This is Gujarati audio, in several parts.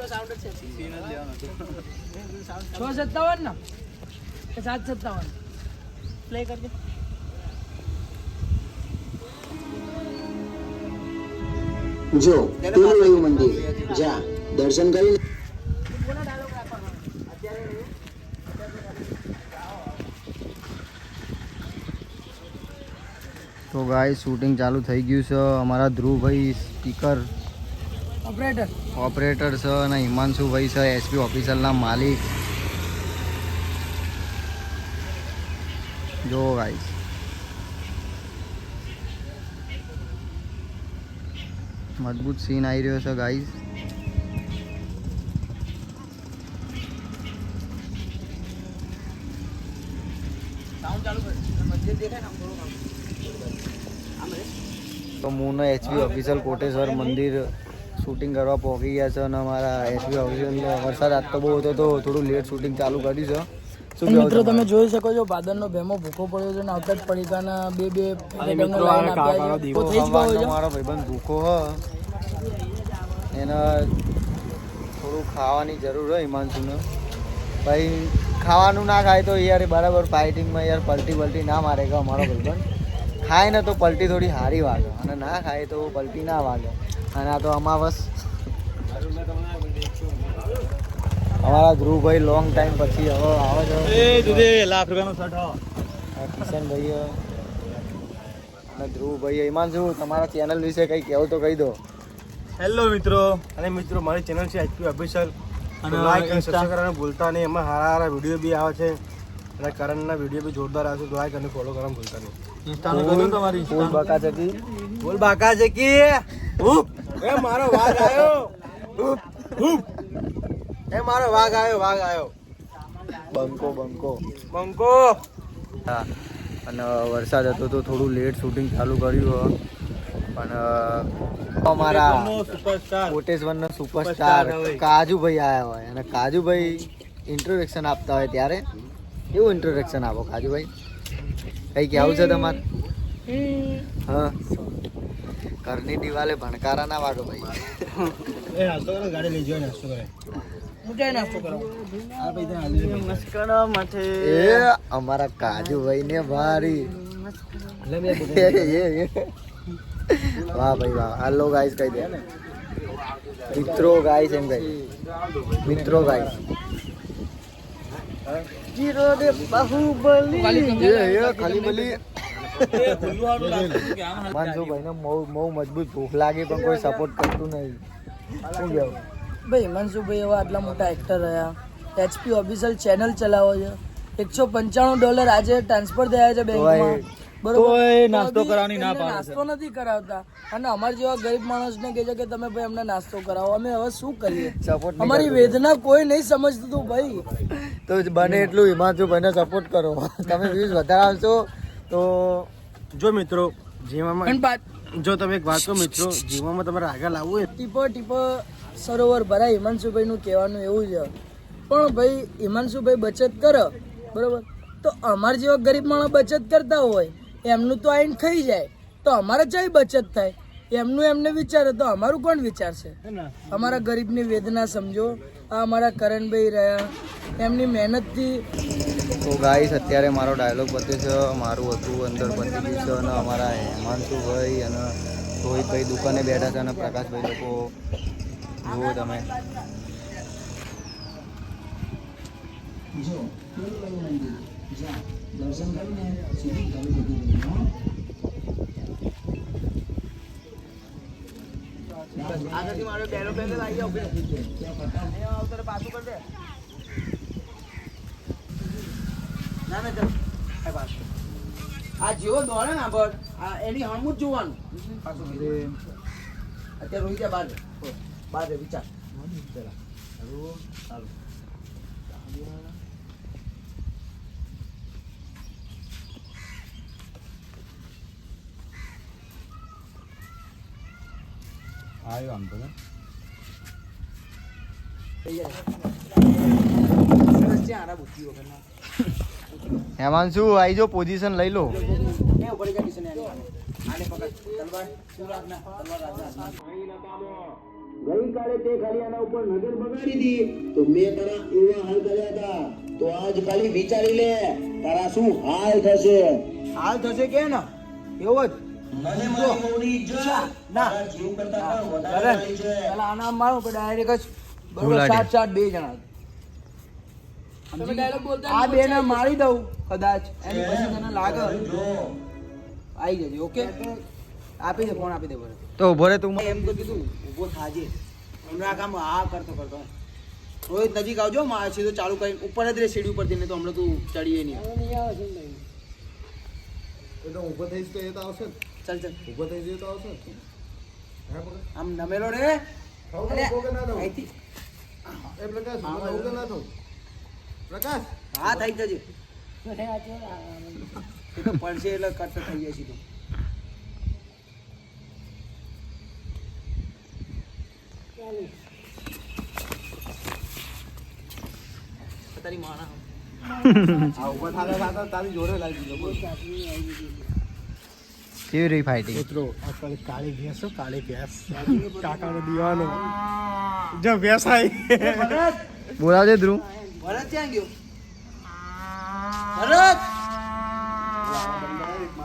657 ना કે 757 પ્લે કરજે. જો તિરુવૈયું મંદિર જા દર્શન કરી. તો ગાઈસ શૂટિંગ ચાલુ થઈ ગયું છે. અમારા ધ્રુવભાઈ સ્પીકર ઓપરેટર છે અને હિમાંશુભાઈ છે એસપી ઓફિસરના માલિક. જો ગાઈસ મજબૂત સીન આવી રહ્યો છે ગાઈસ. તો મૂનો એચપી ઓફિશિયલ કોટેશ્વર મંદિર શૂટિંગ કરવા પહોંચી ગયા છે અને અમારા એચપી ઓફિશિયલ વરસાદ આજ તો બહુ હતો તો થોડું લેટ શૂટિંગ ચાલુ કર્યું છે. શું મિત્રો તમે જોઈ શકો છો બાદરનો ભેમો ભૂખો પડ્યો છે ને આવતા જ પડીકાના બે મારો ભાઈબંધ ભૂખો હ એને થોડું ખાવાની જરૂર હોય હિમાંશુને. ભાઈ ખાવાનું ના ખાય તો યાર બરાબર ફાઇટિંગમાં યાર પલટી ના મારે કે અમારો ભાઈબંધ ખાય ને તો પલટી થોડી સારી વાગે અને ના ખાય તો પલટી ના વાગે. અને આ તો અમાવસ અમારા ધ્રુવભાઈ લોંગ ટાઈમ પછી હવે આવે છે. લાખ રૂપિયાનો શર્ટ કિશનભાઈ અને ધ્રુવભાઈ. હિમાંશુ તમારા ચેનલ વિશે કંઈ કહેવું તો કહી દો. હેલો મિત્રો અને મિત્રો મારી ચેનલ છે એચપી ઓફિશિયલ અને લાઈક અને સબસ્ક્રાઇબ કરવાનું ભૂલતા નહીં. એમાં સારા વિડીયો બી આવે છે અને કરણના વિડીયો બી જોરદાર આવે છે. લાઈક અને ફોલો કરવાનું ભૂલતા નહીં. ઇન્સ્ટાનું કહ્યું તમારી ફૂલ બકા ચકી બોલ બાકા છે કે એ મારો વાઘ આવ્યો એ મારો વાઘ આવ્યો બંકો બંકો. હા અને વરસાદ હતો તો થોડું લેટ શૂટિંગ ચાલુ કર્યું પણ અમારા સુપરસ્ટાર કોટેશ્વરના સુપરસ્ટાર કાજુભાઈ આવ્યા હોય અને કાજુભાઈ ઇન્ટ્રોડક્શન આપતા હોય ત્યારે કેવું ઇન્ટ્રોડક્શન આપો કાજુભાઈ? કંઈ કહેવું છે તમારે? હા ઘરની દિવાલે ભણકારા ના વાગો ભાઈ. એ નાસ્તો કરે ગાડી લઈ જાય નાસ્તો કરે. એ અમારા કાજુભાઈ ને ભારી વાહ ભાઈ વાહ. હાલો ગાઈસ કહી દે મિત્રો ગાઈસ એમ કહી મિત્રો ગાઈસ ખાલી બલી હિમાંશુભાઈ ને બહુ મજબૂત ભૂખ લાગી પણ કોઈ સપોર્ટ કરતું નહીં. શું કહેવું ભાઈ હિમાંશુભાઈ એવા આટલા મોટા એક્ટર રહ્યા. એચપી ઓફિશિયલ ચેનલ ચલાવો છે. $195 આજે ટ્રાન્સફર થયા છે બેંકમાં. નાસ્તો કરવાની ના પાડે છે. નાસ્તો નથી કરાવતા અને અમાર જેવા ગરીબ માણસને કહે છે કે તમે ભાઈ અમને નાસ્તો કરાવો. અમે હવે શું કરીએ? સપોર્ટ અમારી વેદના કોઈ નહીં સમજતું તું ભાઈ. તો બને એટલું હિમાંશુભાઈને સપોર્ટ કરો. તમે વ્યૂઝ વધારે આવશો તો જો મિત્રો જીવનમાં જો તમે એક વાત કહો મિત્રો જીવનમાં તમારે આગળ લાવવું હોય ટીપો સરોવર ભરાય. હિમાંશુભાઈ નું કહેવાનું એવું છે. પણ ભાઈ હિમાંશુભાઈ બચત કરો બરોબર તો અમાર જેવા ગરીબ માણસ બચત કરતા હોય એમનું તો આઈને ખાઈ જાય તો અમારે ચાય બચત થાય. એમનું એમને વિચારે તો અમારું કોણ વિચારશે? અમારા ગરીબની વેદના સમજો. આ અમારા કરણભાઈ રહ્યા એમની મહેનતથી. તો ગાઈસ અત્યારે મારો ડાયલોગ પત્યો છે. મારું હતું અંદર પતી ગયું છે અને અમારા હિમાંશુભાઈ અને રોહિતભાઈ દુકાને બેઠા છે અને પ્રકાશભાઈ લોકો જુઓ તમે. જો તિરુવૈયું મંદિર જા દર્શન કરીને શૂટિંગ ચાલુ કરી દીધું. આગળથી મારો બેરો બેરો આવી જાવ આવતર પાછું કર દે. ના ના ચાલ આ પાછું આ જેવો દોડે ને આગળ આ એની હમું જ જોવાનું પાછું. અત્યારે રોઈ ગયા બાર વિચાર ચાલો ચાલો આવ્યો આમ તો હિમાંશુ આવી જો પોઝિશન લઈ લો. ગઈકાલે તે ખાલી આના ઉપર નજર બગાડી હતી તો મેં તારા એવા હાલ કર્યા હતા તો આજ ખાલી વિચારી લે તારા શું હાલ થશે હાલ થશે કે ને એવો જ મને મારી બહુની ઇજ્જત ના. તારા જીવ કરતા પણ વધારે કરણ, વાલી છે પેલા આના મારું કે ડાયરેક્ટ જ બરોબર ઉલાડી. 7-7 બે જણા આ બે ને મારી દઉં કદાચ એની પછી તને લાગે જો આવી જજે ઓકે આપી દે ફોન આપી દે બરાબર તો ઉભો રે તું એમ તો કીધું ઊભો થાજે હમણાં કામ આ કરતો રોહિત નજીક આવજો મારે સીધો ચાલુ કરી ઉપર જ રે સીડી ઉપર ને તો હમણાં તું ચડીએ નહીં તો ઊભો થઈશ તો એ તો આવશે ચાલ ચાલ ઊભો થઈ જઈએ તો આવશે આમ નમેલો રે અલે, અહીંથી. એ પ્રકાશ થવું કે ના થવું પ્રકાશ હા થઈ જજે એ તો પડશે એટલે કટ થઈ જાય સીધું તારી માણા આ ઊભા થાતા થાતા તારી જોડે લાગી ગયો બોલ કેવી રહી ફાઇટિંગ મિત્રો આજકાલ કાળી ભેંસ હો, કાળી ભેંસ કાકાનો દીવાનો જો ભેંસ આવી બોલાવજે ધ્રુવ ભરત ક્યાં ગયો ભરત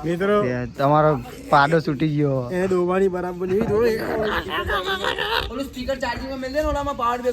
મિત્રો તમારો પાડો છૂટી ગયો એ દોવાની બરાબર નહીં જોડે ઓલું સ્પીકર ચાર્જિંગમાં મેલ દે ને ઓલામાં પાવર બેંક